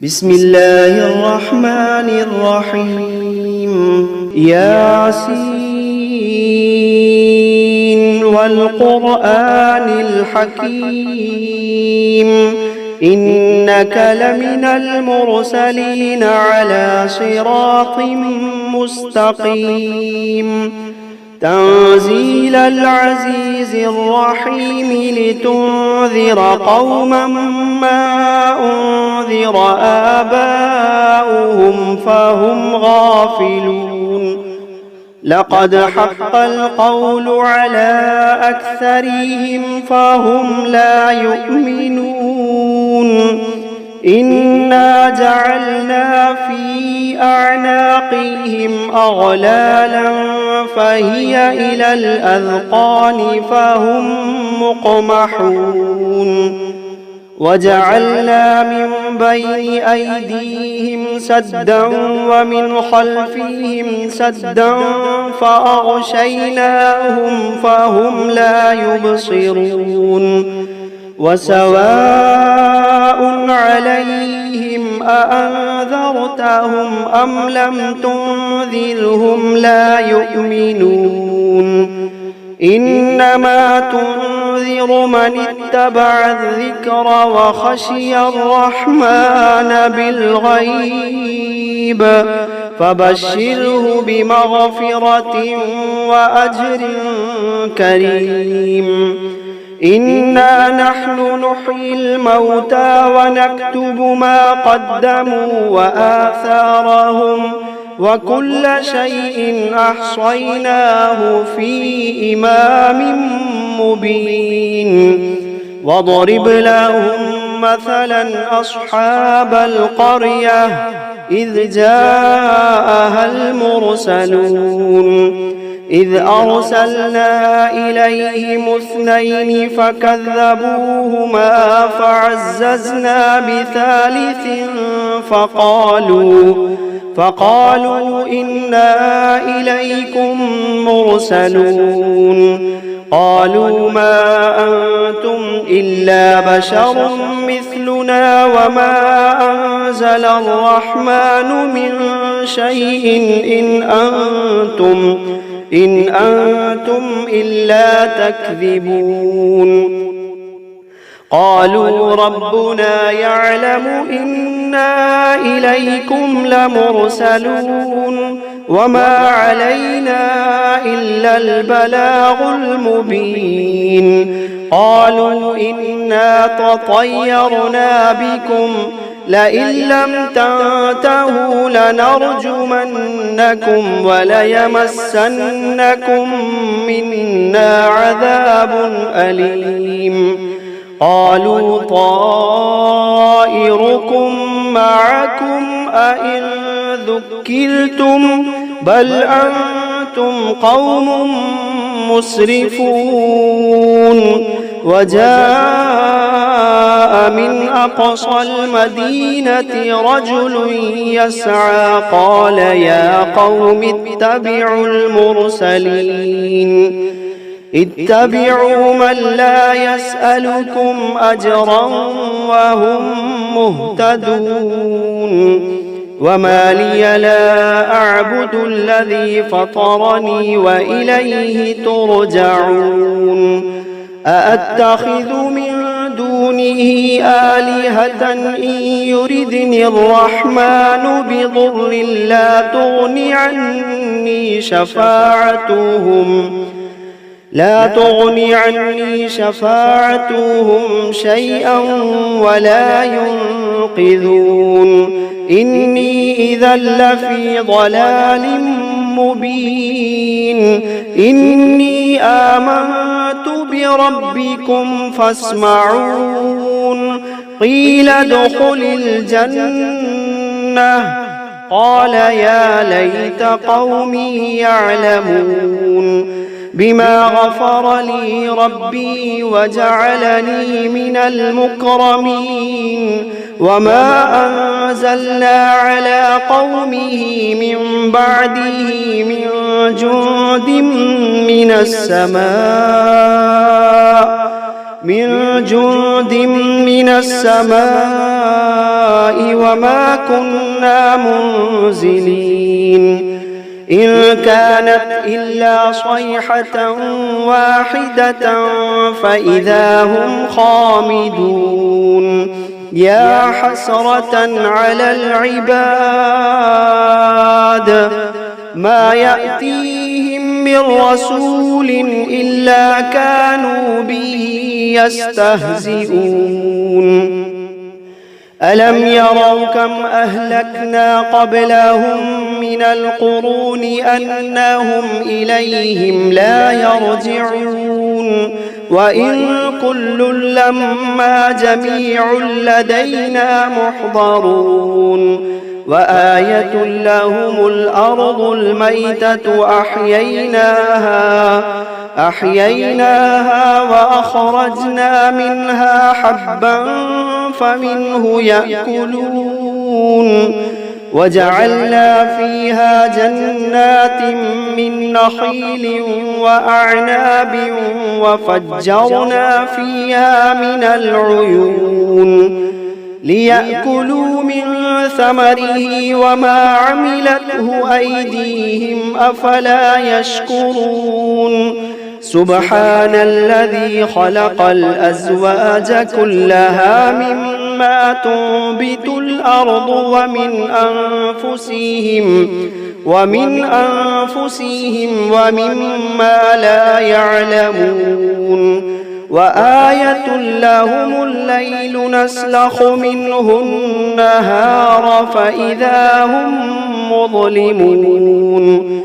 بسم الله الرحمن الرحيم ياسين والقرآن الحكيم إنك لمن المرسلين على صراط مستقيم تنزيل العزيز الرحيم لتنذر قوما ما أنذر آباؤهم فهم غافلون لقد حق القول على أكثرهم فهم لا يؤمنون إنا جعلنا في أعناقهم أغلالا فهي إلى الأذقان فهم مقمحون وجعلنا من بين أيديهم سدا ومن خلفهم سدا فأغشيناهم فهم لا يبصرون وسواء عليهم أأنذرتهم أم لم تنذرهم لا يؤمنون إنما تنذر من اتبع الذكر وخشي الرحمن بالغيب فبشره بمغفرة وأجر كريم إنا نحن نحيي الموتى ونكتب ما قدموا وآثارهم وكل شيء أحصيناه في إمام مبين واضرب لهم مثلا أصحاب القرية إذ جاءها المرسلون إذ أرسلنا إليهم اثنين فكذبوهما فعززنا بثالث فقالوا إنا إليكم مرسلون قالوا ما أنتم إلا بشر مثلنا وما أنزل الرحمن من شيء إن أنتم إلا تكذبون قالوا ربنا يعلم إنا إليكم لمرسلون وما علينا إلا البلاغ المبين قالوا إنا تطيرنا بكم لئن لم تنتهوا لنرجمنكم وليمسنكم منا عذاب أليم قالوا طائركم معكم أئن ذكرتم بل أنتم قوم مسرفون وجاء من أقصى المدينة رجل يسعى قال يا قوم اتبعوا المرسلين اتبعوا من لا يسألكم أجرا وهم مهتدون وما لي لا أعبد الذي فطرني وإليه ترجعون أأتخذ من دونه آلهة إن يردني الرحمن بضر لا تغن عني شفاعتهم شيئا ولا ينقذون إني إذا لفي ضلال مبين إني آمنت بربكم فاسمعون قيل ادخل الجنة قال يا ليت قومي يعلمون بما غفر لي ربي وجعلني من المكرمين وما أنزلنا على قومه من بعده من جند من السماء من جند من السماء وما كنا منزلين إن كانت إلا صيحة واحدة فإذا هم خامدون يا حسرة على العباد ما يأتيهم من رسول إلا كانوا به يستهزئون ألم يروا كم أهلكنا قبلهم من القرون أنهم إليهم لا يرجعون وإن كل لما جميع لدينا محضرون وآية لهم الأرض الميتة أحييناها وأخرجنا منها حبا فمنه يأكلون وجعلنا فيها جنات من نخيل وأعناب وفجرنا فيها من العيون ليأكلوا من ثمره وما عملته أيديهم أفلا يشكرون سبحان الذي خلق الأزواج كلها مما تنبت الأرض ومن أنفسهم ومما لا يعلمون وآية لهم الليل نسلخ منه النهار فإذا هم مظلمون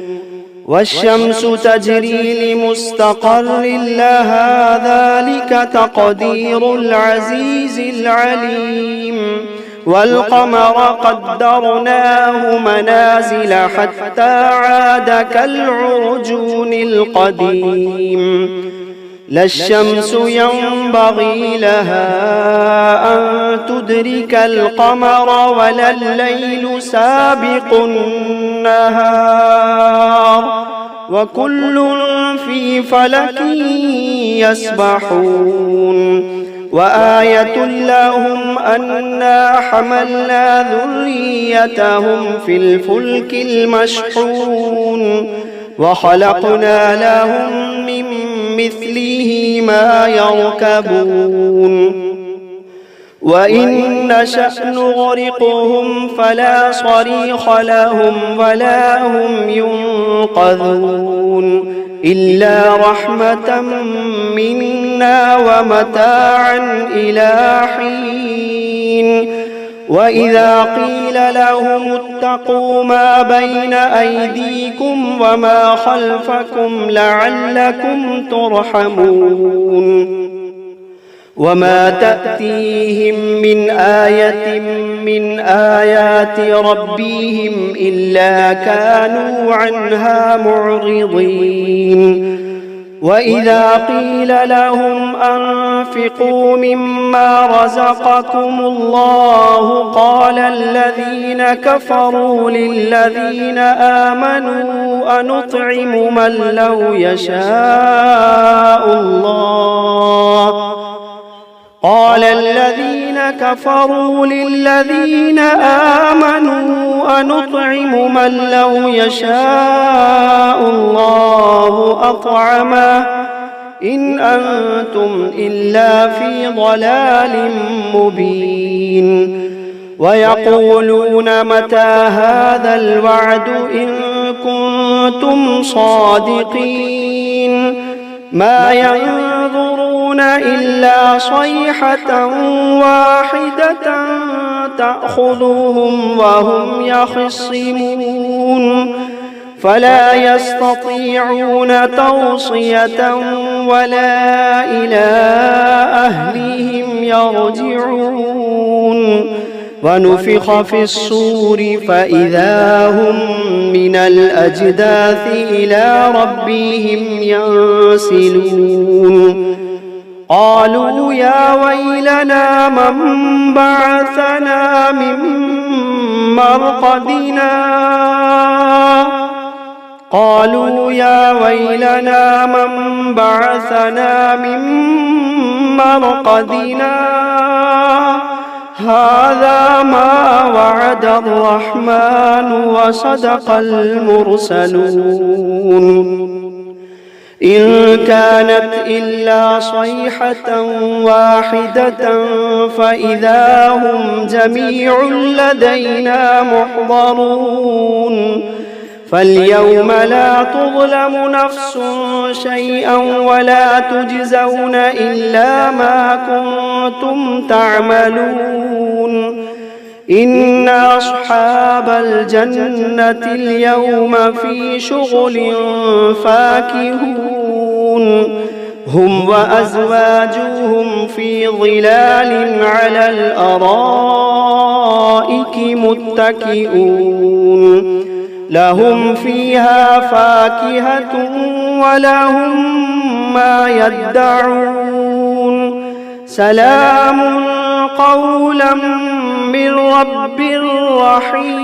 والشمس تجري لمستقر لها ذلك تقدير العزيز العليم والقمر قدرناه منازل حتى عاد كالعرجون القديم لا الشمس ينبغي لها أن تدرك القمر ولا الليل سابق النهار وكل في فلك يسبحون وآية لهم أنا حملنا ذريتهم في الفلك المشحون وخلقنا لهم من مثله ما يركبون وإن نشأ نغرقهم فلا صريخ لهم ولا هم ينقذون إلا رحمة منا ومتاعا إلى حين وإذا قيل لهم اتقوا ما بين أيديكم وما خلفكم لعلكم ترحمون وما تأتيهم من آية من آيات ربهم إلا كانوا عنها معرضين وإذا قيل لهم أنفقوا مما رزقكم الله قال الذين كفروا للذين آمنوا أنطعم من لو يشاء الله قال الذين كفروا للذين آمنوا أنطعم من لو يشاء الله أطعمه إن أنتم إلا في ضلال مبين ويقولون متى هذا الوعد إن كنتم صادقين ما ينظرون إلا صيحة واحدة تأخذهم وهم يخصمون فلا يستطيعون توصية ولا إلى أهلهم يرجعون ونفخ في الصور فإذا هم من الأجداث إلى ربهم ينسلون قالوا يا ويلنا من بعثنا من مرقدنا مرقدنا هذا ما وعد الرحمن وصدق المرسلون إن كانت إلا صيحة واحدة فإذا هم جميع لدينا محضرون فاليوم لا تظلم نفس شيئا ولا تجزون إلا ما كنتم تعملون إن أصحاب الجنة اليوم في شغل فاكهون هم وأزواجهم في ظلال على الأرائك متكئون لهم فيها فاكهة ولهم ما يدعون سلام قولا من رب رحيم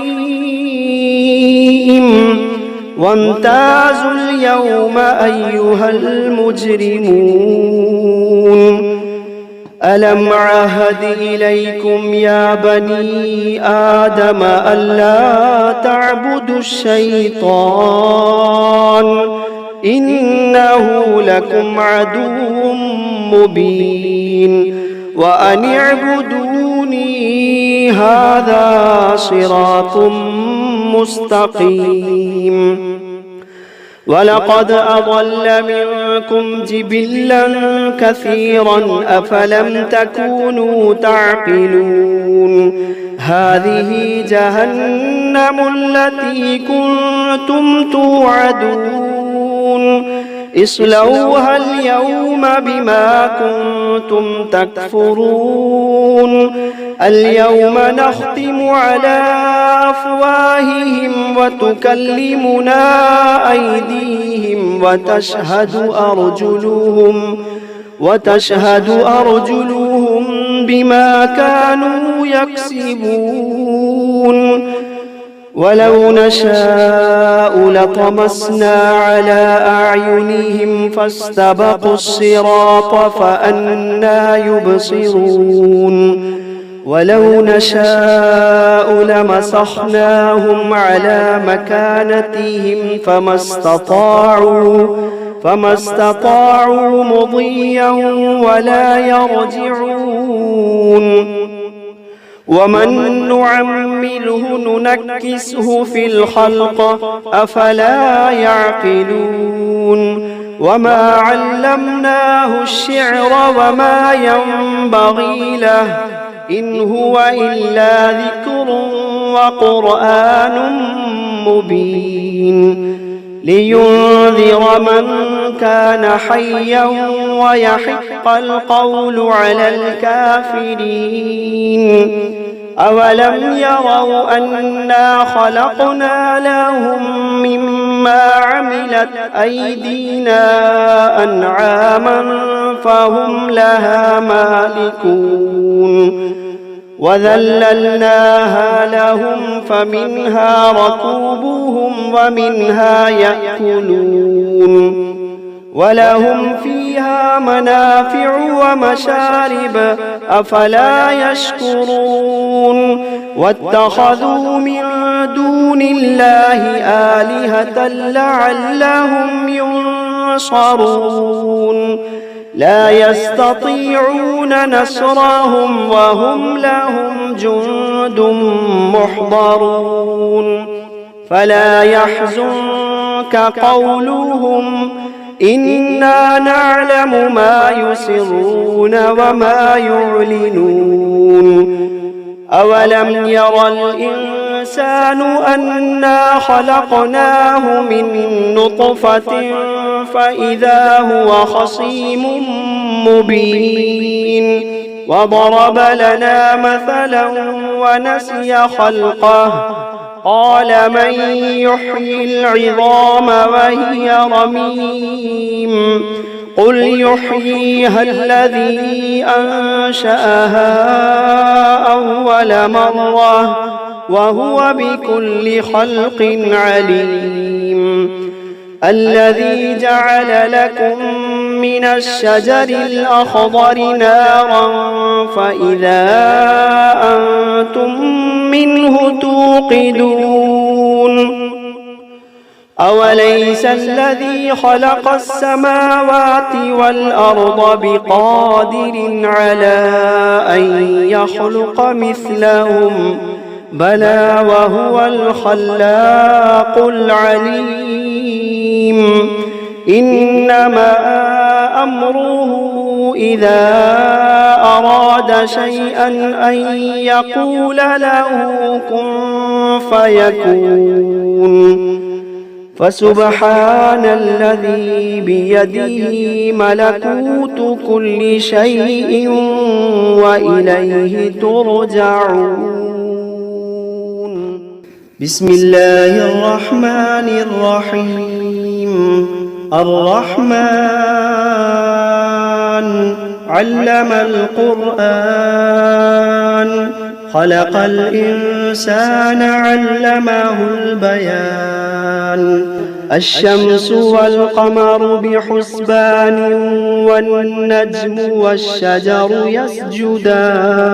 وامتازوا اليوم أيها المجرمون ألم عهد إليكم يا بني آدم ألا تعبدوا الشيطان إنه لكم عدو مبين وأن اعبدوني هذا صراط مستقيم ولقد أضل منكم جبلا كثيرا أفلم تكونوا تعقلون هذه جهنم التي كنتم توعدون اصلوها اليوم بما كنتم تكفرون اليوم نختم على أفواههم وتكلمنا أيديهم وتشهد أرجلهم بما كانوا يكسبون ولو نشاء لطمسنا على أعينهم فاستبقوا الصراط فأنى يبصرون ولو نشاء لمسخناهم على مكانتهم فما استطاعوا مضيا ولا يرجعون ومن نعمله ننكسه في الخلق أفلا يعقلون وما علمناه الشعر وما ينبغي له إن هو إلا ذكر وقرآن مبين لينذر من كان حيا ويحق القول على الكافرين أولم يروا أنا خلقنا لهم مما عملت أيدينا أنعاما فهم لها مالكون وذللناها لهم فمنها ركوبهم ومنها يأكلون ولهم فيها منافع ومشارب أفلا يشكرون واتخذوا من دون الله آلهة لعلهم ينصرون لا يستطيعون نصرهم وهم لهم جند محضرون فلا يحزنك قولهم إنا نعلم ما يسرون وما يعلنون أولم يرى الإنسان أنا خلقناه من نطفة فإذا هو خصيم مبين وضرب لنا مثلا ونسي خلقه قال من يحيي العظام وهي رميم قل يحييها الذي أنشأها أول مرة وهو بكل خلق عليم الذي جعل لكم من الشجر الأخضر نارا فإذا أنتم منه توقدون أوليس الذي خلق السماوات والأرض بقادر على أن يخلق مثلهم بلى وهو الخلاق العليم إنما أمره إذا أراد شيئا أن يقول له كن فيكون فسبحان الذي بيده ملكوت كل شيء وإليه ترجعون بسم الله الرحمن الرحيم الرحمن علم القرآن خلق الإنسان علمه البيان الشمس والقمر بحسبان والنجم والشجر يسجدان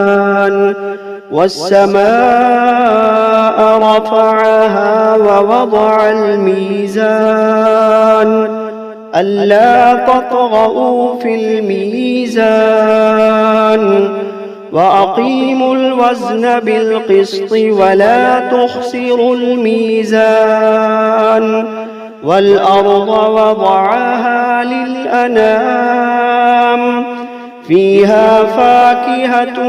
والسماء رفعها ووضع الميزان ألا تطغوا في الميزان وأقيموا الوزن بالقسط ولا تخسروا الميزان والأرض وضعها للأنام فيها فاكهة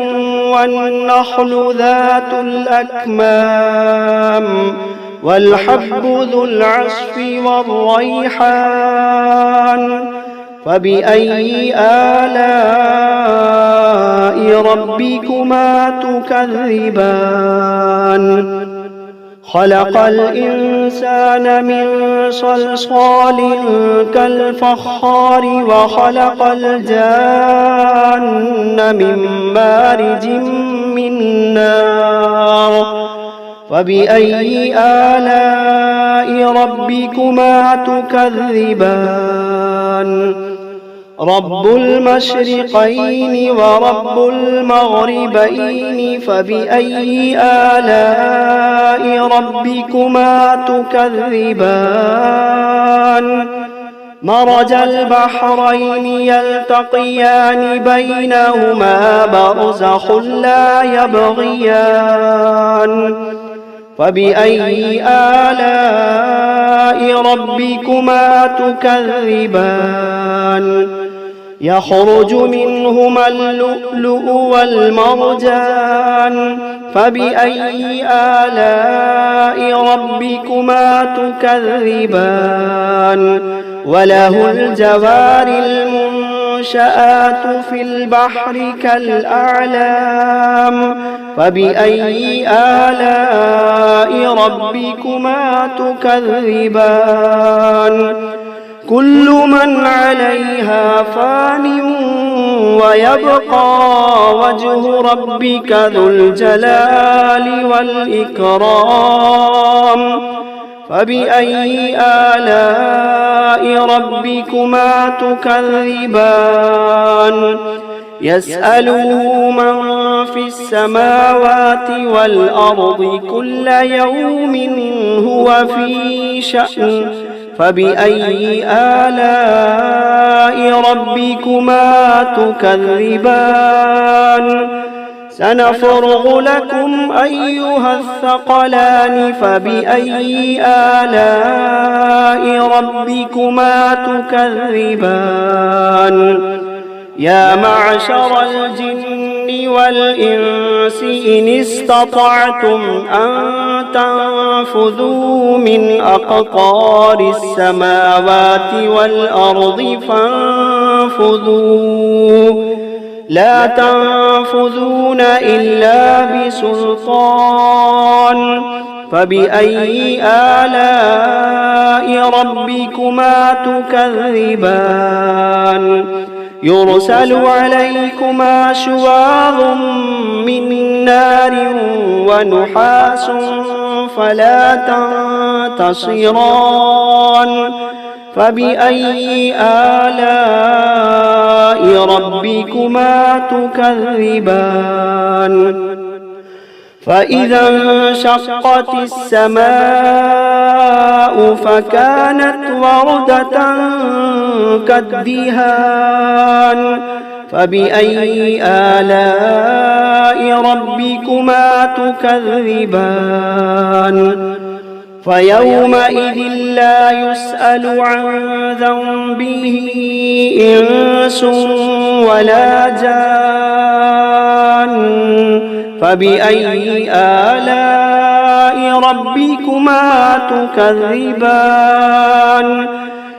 والنخل ذات الأكمام والحب ذو العصف والريحان فبأي آلاء ربكما تكذبان خلق الإنسان من صلصال كالفخار وخلق الجان من مارج من نار فبأي آلاء ربكما تكذبان رب المشرقين ورب المغربين فبأي آلاء ربكما تكذبان مرج البحرين يلتقيان بينهما برزخ لا يبغيان فبأي آلاء ربكما تكذبان يخرج منهما اللؤلؤ والمرجان فبأي آلاء ربكما تكذبان وله الجوار المنشآت في البحر كالأعلام فبأي آلاء ربكما تكذبان كل من عليها فان ويبقى وجه ربك ذو الجلال والإكرام فبأي آلاء ربكما تكذبان يسأله من في السماوات والأرض كل يوم هو في شأن فبأي آلاء ربكما تكذبان سنفرغ لكم أيها الثقلان فبأي آلاء ربكما تكذبان يا معشر الجن والإنس إن استطعتم أن تنفذوا من أقطار السماوات والأرض فانفذوا لا تنفذون إلا بسلطان فبأي آلاء ربكما تكذبان يرسل عليكما شواظ من نار ونحاس فلا تنتصران فبأي آلاء ربكما تكذبان فإذا انشقت السماء فكانت وردة كالدهان فبأي آلاء ربكما تكذبان فيومئذ لا يسأل عن ذنبه إنس ولا جان فبأي آلاء ربكما تكذبان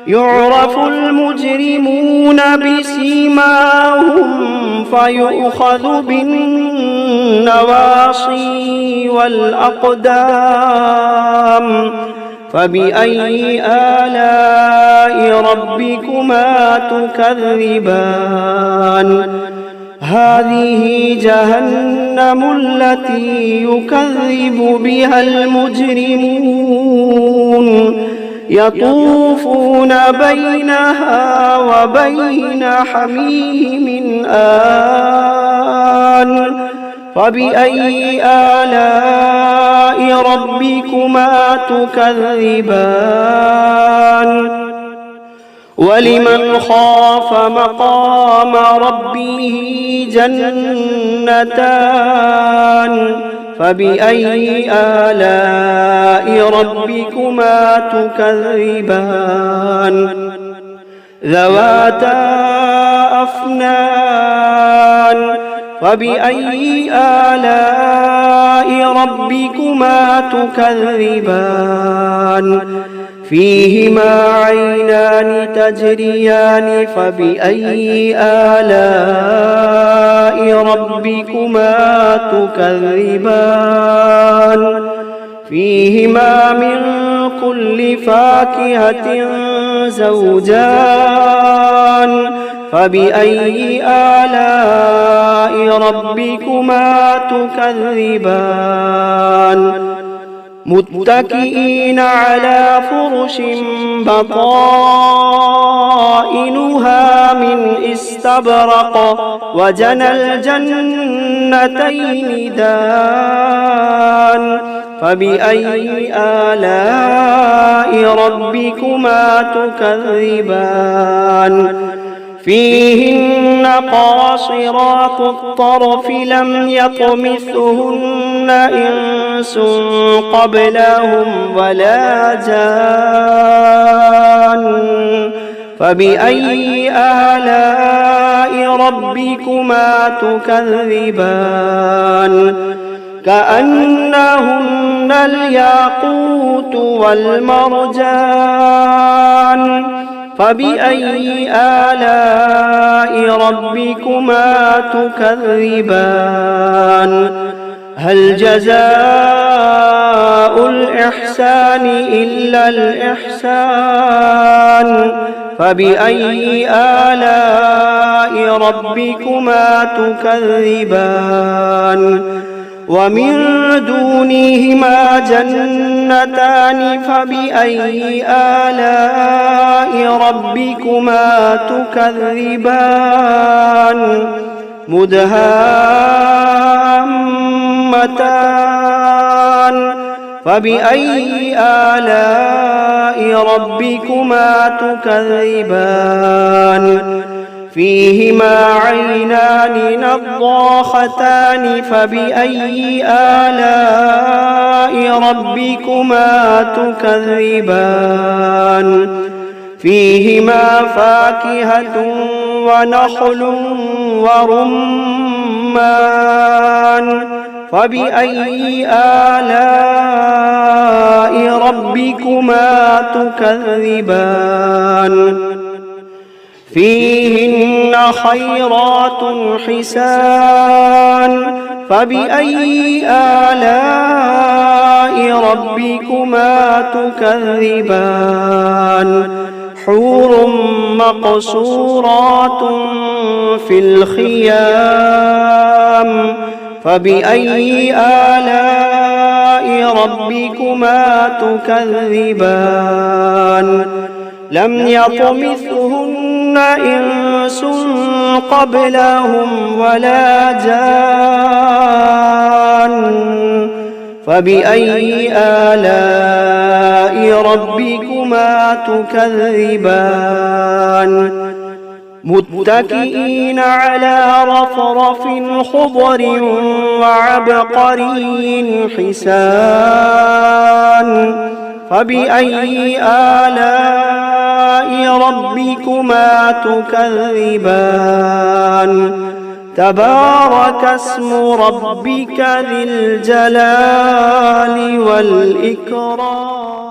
يعرف المجرمون بسيماهم فيؤخذ بالنواصي والأقدام فبأي آلاء ربكما تكذبان هذه جهنم التي يكذب بها المجرمون يطوفون بينها وبين حميم آن فبأي آلاء ربكما تكذبان ولمن خاف مقام ربه جنتان فبأي آلاء ربكما تكذبان ذواتا أفنان فبأي آلاء ربكما تكذبان فيهما عينان تجريان فبأي آلاء ربكما تكذبان فيهما من كل فاكهة زوجان فبأي آلاء ربكما تكذبان متكئين على فرش بطائنها من استبرق وجنى الجنتين دان فبأي آلاء ربكما تكذبان فيهن قاصرات الطرف لم يطمثهن إنس قبلهم ولا جان فبأي آلاء ربكما تكذبان كأنهن الياقوت والمرجان فبأي آلاء ربكما تكذبان هل جزاء الإحسان إلا الإحسان فبأي آلاء ربكما تكذبان ومن دونهما جنتان فبأي آلاء ربكما تكذبان مدهامتان فبأي آلاء ربكما تكذبان فيهما عينان نضاختان فبأي آلاء ربكما تكذبان فيهما فاكهة ونخل ورمان فبأي آلاء ربكما تكذبان فيهن خيرات حسان فبأي آلاء ربكما تكذبان حور مقصورات في الخيام فبأي آلاء ربكما تكذبان لم يطمثهن إنس قبلهم ولا جان فبأي آلاء ربكما تكذبان متكئين على رفرف خضر وعبقري حسان فبأي آلاء ربكما تكذبان تبارك اسم ربك ذي الجلال والإكرام.